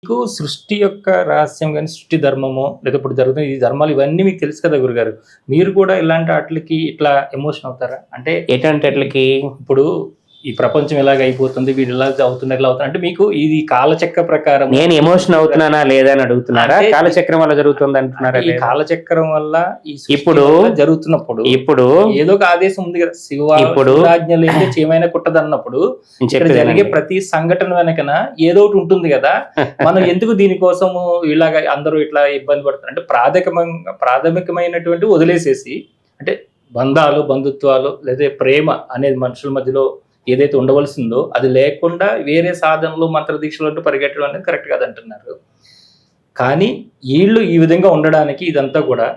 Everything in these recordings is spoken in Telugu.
మీకు సృష్టి యొక్క రహస్యం గాని, సృష్టి ధర్మమో లేదా ఇప్పుడు జరుగుతున్న ఈ ధర్మాలు ఇవన్నీ మీకు తెలుసు కదా గురుగారు. మీరు కూడా ఇలాంటి ఆటిలకి ఇట్లా ఎమోషన్ అవుతారా? అంటే ఎటువంటి అట్లకి ఇప్పుడు ఈ ప్రపంచం ఇలాగ అయిపోతుంది, వీడు ఇలా అవుతున్నారు, ఇలా అవుతున్నారు అంటే మీకు ఇది కాలచక్ర ప్రకారం నేను ఎమోషన్ అవుతున్నానా లేదా అని అడుగుతున్నారా? అంటే కాలచక్రం వల్ల జరుగుతుంది అంటున్నారా? ఈ కాలచక్రం వల్ల ఈ సృష్టి ఇప్పుడు వల్ల జరుగుతున్నప్పుడు ఇప్పుడు ఏదో ఒక ఆదేశం ఉంది కదా, ఇప్పుడు శివాజ్ఞ లేదే చేయమైనా కుట్టదన్నప్పుడు నేను ఇక్కడ చెప్పేది జరిగే వినండి. ప్రతి సంఘటన వెనకన ఏదో ఒకటి ఉంటుంది కదా. మనం ఎందుకు దీనికోసము ఇలాగ అందరూ ఇట్లా ఇబ్బంది పడుతున్నారు అంటే ప్రాథమికమైనటువంటి వదిలేసేసి, అంటే బంధాలు, బంధుత్వాలు లేదా ప్రేమ అనేది మనుషుల మధ్యలో ఏదైతే ఉండవలసిందో అది లేకుండా వేరే సాధనలు, మంత్రదీక్షలు అంటూ పరిగెట్టడం అనేది కరెక్ట్ కాదంటున్నారు. కానీ వీళ్ళు ఈ విధంగా ఉండడానికి ఇదంతా కూడా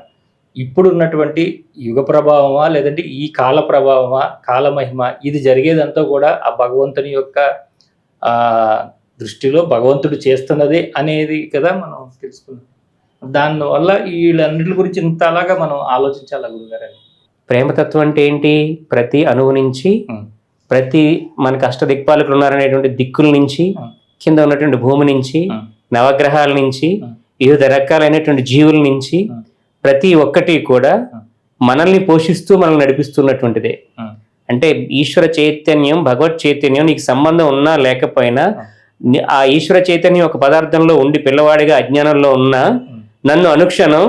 ఇప్పుడు ఉన్నటువంటి యుగ ప్రభావమా లేదంటే ఈ కాల ప్రభావమా, కాలమహిమ, ఇది జరిగేదంతా కూడా ఆ భగవంతుని యొక్క ఆ దృష్టిలో భగవంతుడు చేస్తున్నదే అనేది కదా మనం తెలుసుకున్నాం. దానివల్ల వీళ్ళన్నిటి గురించి ఇంత అలాగా మనం ఆలోచించాలి గురుగారు. ప్రేమతత్వం అంటే ఏంటి? ప్రతి అణువు నుంచి, ప్రతి మనకు అష్టదిక్పాలకులు ఉన్నారనేటువంటి దిక్కుల నుంచి, కింద ఉన్నటువంటి భూమి నుంచి, నవగ్రహాల నుంచి, వివిధ రకాలైనటువంటి జీవుల నుంచి ప్రతి ఒక్కటి కూడా మనల్ని పోషిస్తూ మనల్ని నడిపిస్తున్నటువంటిదే. అంటే ఈశ్వర చైతన్యం, భగవత్ చైతన్యం నీకు సంబంధం ఉన్నా లేకపోయినా ఆ ఈశ్వర చైతన్యం ఒక పదార్థంలో ఉండి పిల్లవాడిగా అజ్ఞానంలో ఉన్నా నన్ను అనుక్షణం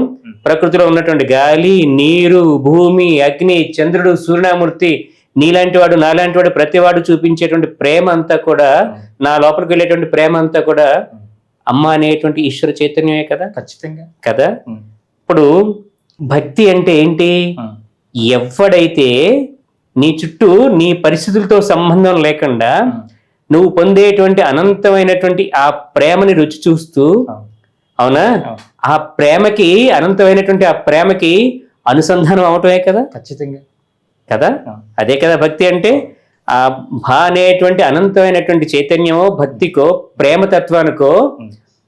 ప్రకృతిలో ఉన్నటువంటి గాలి, నీరు, భూమి, అగ్ని, చంద్రుడు, సూర్యమూర్తి, నీలాంటి వాడు, నాలాంటి వాడు, ప్రతి వాడు చూపించేటువంటి ప్రేమ అంతా కూడా, నా లోపలికి వెళ్ళేటువంటి ప్రేమ అంతా కూడా అమ్మ అనేటువంటి ఈశ్వర చైతన్యమే కదా. ఖచ్చితంగా కదా. ఇప్పుడు భక్తి అంటే ఏంటి? ఎవడైతే నీ చుట్టూ నీ పరిస్థితులతో సంబంధం లేకుండా నువ్వు పొందేటువంటి అనంతమైనటువంటి ఆ ప్రేమని రుచి చూస్తూ, అవునా, ఆ ప్రేమకి, అనంతమైనటువంటి ఆ ప్రేమకి అనుసంధానం అవటమే కదా. ఖచ్చితంగా కదా. అదే కదా భక్తి అంటే. ఆ భా అనేటువంటి అనంతమైనటువంటి చైతన్యమో, భక్తికో, ప్రేమతత్వానికో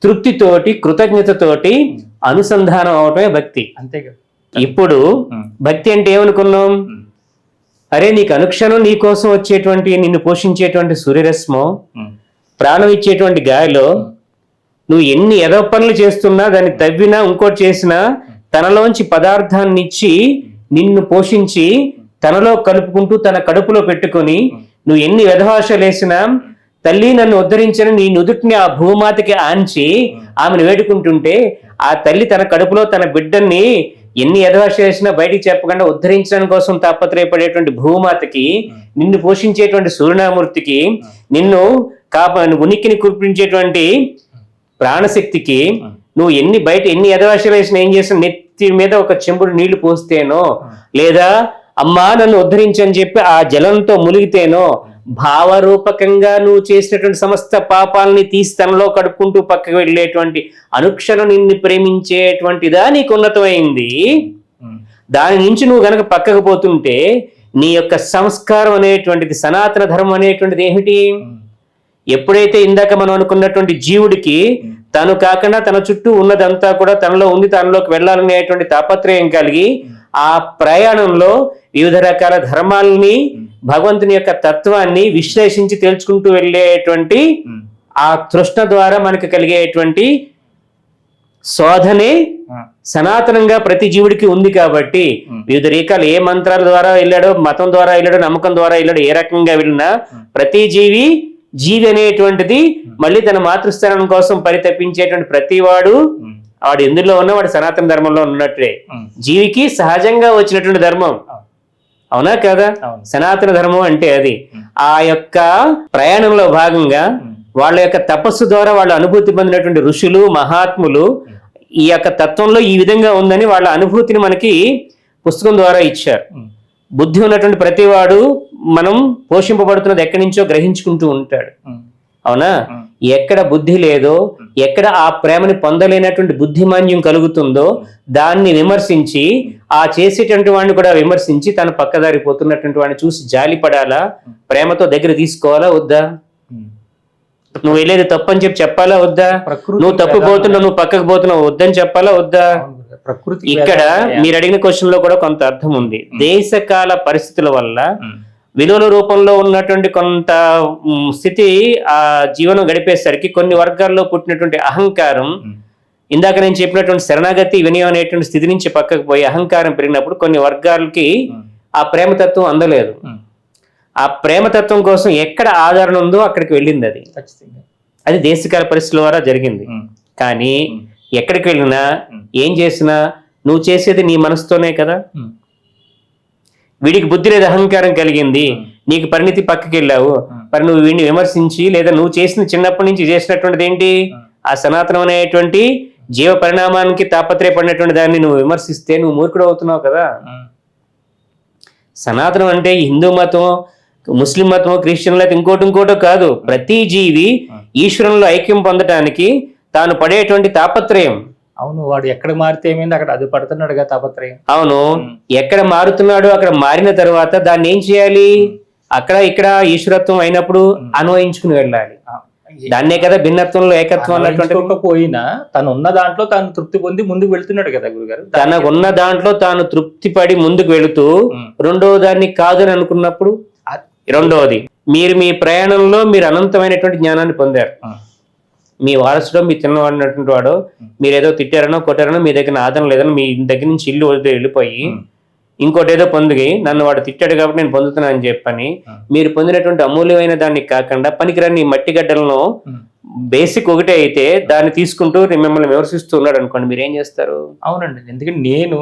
తృప్తితోటి, కృతజ్ఞతతోటి అనుసంధానం అవటమే భక్తి. అంతేగా. ఇప్పుడు భక్తి అంటే ఏమనుకున్నాం? అరే నీకు అనుక్షణం నీ కోసం వచ్చేటువంటి, నిన్ను పోషించేటువంటి సూర్యరశ్మో, ప్రాణం ఇచ్చేటువంటి గాలిలో నువ్వు ఎన్ని ఎదో పనులు చేస్తున్నా, దాన్ని తవ్వినా, ఇంకోటి చేసినా, తనలోంచి పదార్థాన్ని ఇచ్చి నిన్ను పోషించి తనలో కలుపుకుంటూ తన కడుపులో పెట్టుకొని నువ్వు ఎన్ని వ్యధభాషలు వేసినా, తల్లి నన్ను ఉద్ధరించని నీ నుదుటిని ఆ భూమాతకి ఆంచి ఆమెను వేడుకుంటుంటే, ఆ తల్లి తన కడుపులో తన బిడ్డని ఎన్ని వ్యధభాష వేసినా బయటికి చెప్పకుండా ఉద్ధరించడం కోసం తాపత్రయపడేటువంటి భూమాతకి, నిన్ను పోషించేటువంటి సూర్యమూర్తికి, నిన్ను ఉనికిని కురిపించేటువంటి ప్రాణశక్తికి నువ్వు బయట ఎన్ని వ్యధభాషలు వేసినా, ఏం చేసినా, నెత్తి మీద ఒక చెంబుడు నీళ్లు పోస్తేనో, లేదా అమ్మా నన్ను ఉద్ధరించని చెప్పి ఆ జలంతో మునిగితేనో, భావరూపకంగా నువ్వు చేసినటువంటి సమస్త పాపాలని తీసి తనలో కడుక్కుంటూ పక్కకు వెళ్ళేటువంటి అనుక్షణం నిన్ను ప్రేమించేటువంటిదా నీకు ఉన్నతమైంది. దాని నుంచి నువ్వు గనక పక్కకు పోతుంటే నీ యొక్క సంస్కారం అనేటువంటిది, సనాతన ధర్మం అనేటువంటిది ఏమిటి? ఎప్పుడైతే ఇందాక మనం అనుకున్నటువంటి జీవుడికి తను కాకుండా తన చుట్టూ ఉన్నదంతా కూడా తనలో ఉంది, తనలోకి వెళ్ళాలనేటువంటి తాపత్రయం కలిగి ఆ ప్రయాణంలో వివిధ రకాల ధర్మాలని, భగవంతుని యొక్క తత్వాన్ని విశ్లేషించి తెలుసుకుంటూ వెళ్ళేటువంటి ఆ తృష్ణ ద్వారా మనకు కలిగేటువంటి శోధనే సనాతనంగా ప్రతి జీవుడికి ఉంది. కాబట్టి వివిధ రకాలు ఏ మంత్రాల ద్వారా వెళ్ళాడో, మతం ద్వారా వెళ్ళాడో, నమ్మకం ద్వారా వెళ్ళాడో, ఏ రకంగా వెళ్ళినా ప్రతి జీవి అనేటువంటిది మళ్ళీ తన మాతృస్థానం కోసం పరితపించేటువంటి ప్రతి వాడు ఎందులో ఉన్న వాడు సనాతన ధర్మంలో ఉన్నట్టే. జీవికి సహజంగా వచ్చినటువంటి ధర్మం, అవునా కదా. సనాతన ధర్మం అంటే అది. ఆ యొక్క ప్రయాణంలో భాగంగా వాళ్ళ యొక్క తపస్సు ద్వారా వాళ్ళు అనుభూతి పొందినటువంటి ఋషులు, మహాత్ములు ఈ యొక్క తత్వంలో ఈ విధంగా ఉందని వాళ్ళ అనుభూతిని మనకి పుస్తకం ద్వారా ఇచ్చారు. బుద్ధి ఉన్నటువంటి ప్రతివాడు మనం పోషింపబడుతున్నది ఎక్కడి నుంచో గ్రహించుకుంటూ ఉంటాడు, అవునా. ఎక్కడ బుద్ధి లేదో, ఎక్కడ ఆ ప్రేమని పొందలేనటువంటి బుద్ధిమాన్యం కలుగుతుందో దాన్ని విమర్శించి, ఆ చేసేటువంటి వాడిని కూడా విమర్శించి తను పక్కదారిపోతున్నటువంటి వాడిని చూసి జాలిపడాలా, ప్రేమతో దగ్గర తీసుకోవాలా వద్దా? నువ్వు వెళ్ళేది తప్పని చెప్పాలా వద్దా? నువ్వు తప్పిపోతున్నావు, నువ్వు పక్కకు పోతున్నావు వద్దని చెప్పాలా వద్దా? ఇక్కడ మీరు అడిగిన క్వశ్చన్ లో కూడా కొంత అర్థం ఉంది. దేశకాల పరిస్థితుల వల్ల విలువల రూపంలో ఉన్నటువంటి కొంత స్థితి ఆ జీవనం గడిపేసరికి కొన్ని వర్గాల్లో పుట్టినటువంటి అహంకారం, ఇందాక నేను చెప్పినటువంటి శరణాగతి వినయం అనేటువంటి స్థితి నుంచి పక్కకు పోయి అహంకారం పెరిగినప్పుడు కొన్ని వర్గాలకి ఆ ప్రేమతత్వం అందలేదు. ఆ ప్రేమతత్వం కోసం ఎక్కడ ఆదరణ ఉందో అక్కడికి వెళ్ళింది. అది దేశకాల పరిస్థితుల ద్వారా జరిగింది. కానీ ఎక్కడికి వెళ్ళినా ఏం చేసినా నువ్వు చేసేది నీ మనసుతోనే కదా. వీడికి బుద్ధి లేదు, అహంకారం కలిగింది, నీకు పరిణితి పక్కకి వెళ్ళావు, మరి నువ్వు వీడిని విమర్శించి లేదా నువ్వు చేసిన చిన్నప్పటి నుంచి చేసినటువంటిది ఏంటి, ఆ సనాతనం అనేటువంటి జీవ పరిణామానికి తాపత్రయపడినటువంటి దాన్ని నువ్వు విమర్శిస్తే నువ్వు మూర్ఖుడు అవుతున్నావు కదా. సనాతనం అంటే హిందూ మతం, ముస్లిం మతం, క్రిస్టియన్ అయితే ఇంకోటో కాదు. ప్రతి జీవి ఈశ్వరంలో ఐక్యం పొందటానికి తాను పడేటువంటి తాపత్రయం. అవును, వాడు ఎక్కడ మారితే ఏమైంది అక్కడ అది పడుతున్నాడుగా తాపత్రయం. అవును, ఎక్కడ మారుతున్నాడో అక్కడ మారిన తర్వాత దాన్ని ఏం చేయాలి, అక్కడ ఇక్కడ ఈశ్వరత్వం అయినప్పుడు అన్వయించుకుని వెళ్ళాలి. దాన్నే కదా భిన్నత్వంలో ఏకత్వం అన్నటువంటి. పోయినా తను ఉన్న దాంట్లో తాను తృప్తి పొంది ముందుకు వెళ్తున్నాడు కదా గురుగారు. తనకున్న దాంట్లో తాను తృప్తి పడి ముందుకు వెళుతూ రెండవ దాన్ని కాదని అనుకున్నప్పుడు, రెండవది మీరు మీ ప్రయాణంలో మీరు అనంతమైనటువంటి జ్ఞానాన్ని పొందారు. మీ వారసుడో మీ తిన్నవాడినటువంటి వాడో మీరు ఏదో తిట్టారనో కొట్టారనో మీ దగ్గర ఆదరణ లేదనో మీ దగ్గర నుంచి ఇల్లు వదిలి వెళ్ళిపోయి ఇంకోటి ఏదో పొంది నన్ను వాడు తిట్టాడు కాబట్టి నేను పొందుతున్నాను అని చెప్పని మీరు పొందినటువంటి అమూల్యమైన దాన్ని కాకుండా పనికిరాని మట్టి గడ్డలను బేసిక్ ఒకటే అయితే దాన్ని తీసుకుంటూ మిమ్మల్ని విమర్శిస్తూ ఉన్నాడు అనుకోండి, మీరు ఏం చేస్తారు? అవునండి, ఎందుకంటే నేను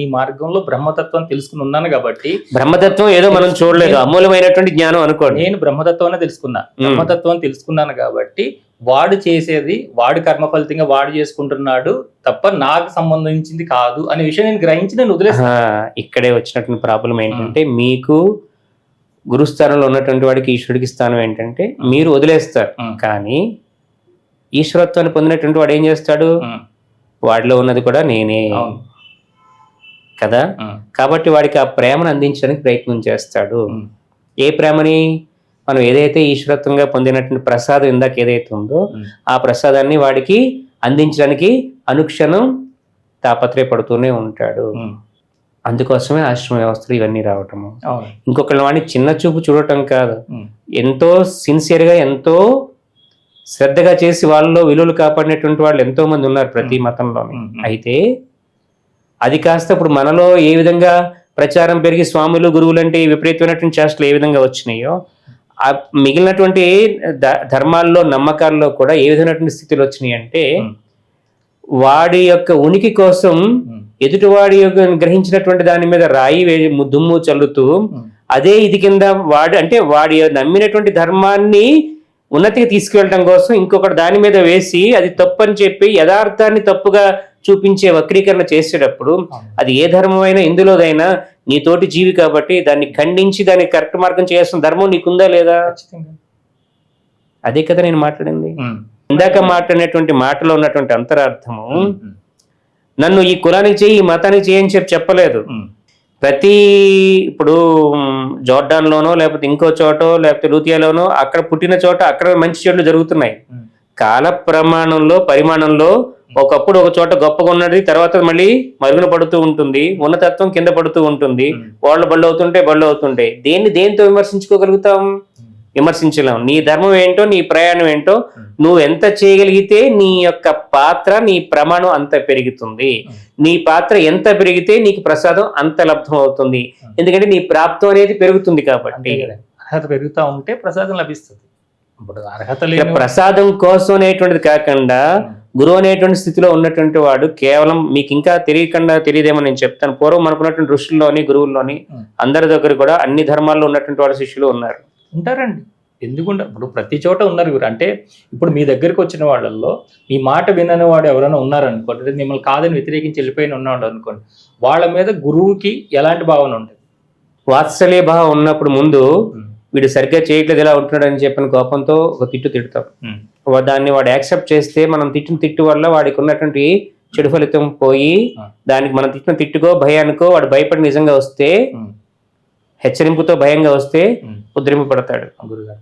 ఈ మార్గంలో బ్రహ్మతత్వం తెలుసుకుని ఉన్నాను కాబట్టి. బ్రహ్మతత్వం ఏదో మనం చూడలేదు, అమూల్యమైనటువంటి జ్ఞానం అనుకోండి. నేను బ్రహ్మతత్వాన్ని తెలుసుకున్నాను కాబట్టి వాడు చేసేది వాడి కర్మ ఫలితంగా వాడు చేసుకుంటున్నాడు తప్ప నాకు సంబంధించింది కాదు అనే విషయం నేను గ్రహించి నేను వదిలేస్తా. ఇక్కడే వచ్చినటువంటి ప్రాబ్లం ఏంటంటే, మీకు గురుస్థానంలో ఉన్నటువంటి వాడికి ఈశ్వరుడికి స్థానం ఏంటంటే మీరు వదిలేస్తారు. కానీ ఈశ్వరత్వాన్ని పొందినటువంటి వాడు ఏం చేస్తాడు, వాడిలో ఉన్నది కూడా నేనే కదా. కాబట్టి వాడికి ఆ ప్రేమను అందించడానికి ప్రయత్నం చేస్తాడు. ఏ ప్రేమని? మనం ఏదైతే ఈశ్వరత్వంగా పొందినటువంటి ప్రసాదం ఇందాక ఏదైతే ఉందో ఆ ప్రసాదాన్ని వాడికి అందించడానికి అనుక్షణం తాపత్రయపడుతూనే ఉంటాడు. అందుకోసమే ఆశ్రమ వ్యవస్థలు ఇవన్నీ రావటము. ఇంకొకళ్ళ వాడిని చిన్న చూపు చూడటం కాదు, ఎంతో సిన్సియర్గా ఎంతో శ్రద్ధగా చేసి వాళ్ళలో విలువలు కాపాడినటువంటి వాళ్ళు ఎంతో మంది ఉన్నారు ప్రతి మతంలోని. అయితే అది కాస్త ఇప్పుడు మనలో ఏ విధంగా ప్రచారం పెరిగి స్వాములు గురువులు అంటే విపరీతమైనటువంటి చేష్టలు ఏ విధంగా వచ్చినాయో ఆ మిగిలినటువంటి ధర్మాల్లో నమ్మకాల్లో కూడా ఏ విధమైనటువంటి స్థితిలో వచ్చినాయి అంటే, వాడి యొక్క ఉనికి కోసం ఎదుటివాడి యొక్క గ్రహించినటువంటి దాని మీద రాయి దుమ్ము చల్లుతూ అదే ఇది కింద వాడి నమ్మినటువంటి ధర్మాన్ని ఉన్నతికి తీసుకువెళ్ళడం కోసం ఇంకొకటి దాని మీద వేసి అది తప్పు అని చెప్పి యథార్థాన్ని తప్పుగా చూపించే వక్రీకరణ చేసేటప్పుడు అది ఏ ధర్మమైనా ఇందులోదైనా నీ తోటి జీవి కాబట్టి దాన్ని ఖండించి దాన్ని కరెక్ట్ మార్గం చేయాల్సిన ధర్మం నీకుందా లేదా? అదే కదా నేను మాట్లాడింది. ఇందాక మాట్లాడినటువంటి మాటలో ఉన్నటువంటి అంతరార్థము, నన్ను ఈ కులానికి చేయి ఈ మతానికి చేయని చెప్పలేదు. ఇప్పుడు జోర్డాన్లోనో లేకపోతే ఇంకో చోటో లేకపోతే లూథియాలోనో అక్కడ పుట్టిన చోట అక్కడ మంచి చెడులు జరుగుతున్నాయి. కాల ప్రమాణంలో పరిమాణంలో ఒకప్పుడు ఒక చోట గొప్పగా ఉన్నది, తర్వాత మళ్ళీ మరుగున పడుతూ ఉంటుంది, ఉన్నతత్వం కింద పడుతూ ఉంటుంది, వాళ్ళు బళ్ళు అవుతుంటే దేంతో విమర్శించుకోగలుగుతాం? విమర్శించలేం. నీ ధర్మం ఏంటో నీ ప్రయాణం ఏంటో నువ్వు ఎంత చేయగలిగితే నీ యొక్క పాత్ర నీ ప్రమాణం అంత పెరుగుతుంది. నీ పాత్ర ఎంత పెరిగితే నీకు ప్రసాదం అంత లబ్ధం అవుతుంది. ఎందుకంటే నీ ప్రాప్తం అనేది పెరుగుతుంది కాబట్టి. అర్హత పెరుగుతూ ఉంటే ప్రసాదం లభిస్తుంది. ఇప్పుడు అర్హత లేదు ప్రసాదం కోసం అనేటువంటిది కాకుండా గురువు అనేటువంటి స్థితిలో ఉన్నటువంటి వాడు కేవలం మీకు ఇంకా తెలియదేమో నేను చెప్తాను. పూర్వం అనుకున్నటువంటి ఋషుల్లోని గురువుల్లోని అందరి దగ్గర కూడా అన్ని ధర్మాల్లో ఉన్నటువంటి వాడు శిష్యులు ఉంటారండి. ఎందుకుంటే ఇప్పుడు ప్రతి చోట ఉన్నారు గురు. అంటే ఇప్పుడు మీ దగ్గరికి వచ్చిన వాళ్ళల్లో మీ మాట వినని వాడు ఎవరైనా ఉన్నారనుకోండి, మిమ్మల్ని కాదని వ్యతిరేకించి వెళ్ళిపోయిన ఉన్నాడు అనుకోండి, వాళ్ళ మీద గురువుకి ఎలాంటి భావన ఉంటుంది? వాత్సల్య భావం ఉన్నప్పుడు ముందు వీడు సరిగ్గా చేయట్లేదు ఇలా ఉంటున్నాడు అని చెప్పిన కోపంతో ఒక తిడతాం. దాన్ని వాడు యాక్సెప్ట్ చేస్తే మనం తిట్టు వల్ల వాడికి ఉన్నటువంటి చెడు ఫలితం పోయి దానికి మనం తిట్టిన తిట్టుకో భయానికో వాడు భయపడి నిజంగా వస్తే, హెచ్చరింపుతో భయంగా వస్తే ఉద్ధరింపబడతాడు. గురుగారు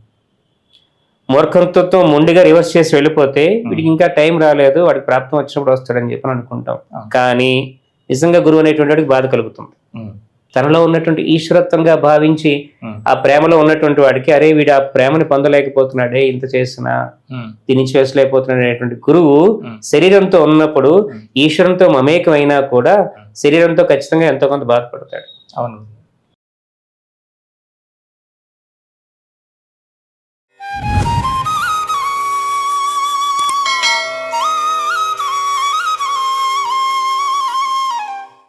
మూర్ఖత్వంతో మొండిగా రివర్స్ చేసి వెళ్ళిపోతే వీడికి ఇంకా టైం రాలేదు, వాడికి ప్రాప్తం వచ్చినప్పుడు వస్తాడని చెప్పి అనుకుంటాం. కానీ నిజంగా గురువు అనేటువంటి వాడికి బాధ కలుగుతుంది. తనలో ఉన్నటువంటి ఈశ్వరత్వంగా భావించి ఆ ప్రేమలో ఉన్నటువంటి వాడికి అరే వీడు ఆ ప్రేమని పొందలేకపోతున్నాడే ఇంత చేసినా దీన్ని చేసుకోలేకపోతున్నాడు అనేటువంటి గురువు శరీరంతో ఉన్నప్పుడు ఈశ్వరంతో మమేకమైనా కూడా శరీరంతో ఖచ్చితంగా ఎంతో కొంత బాధపడతాడు. అవును.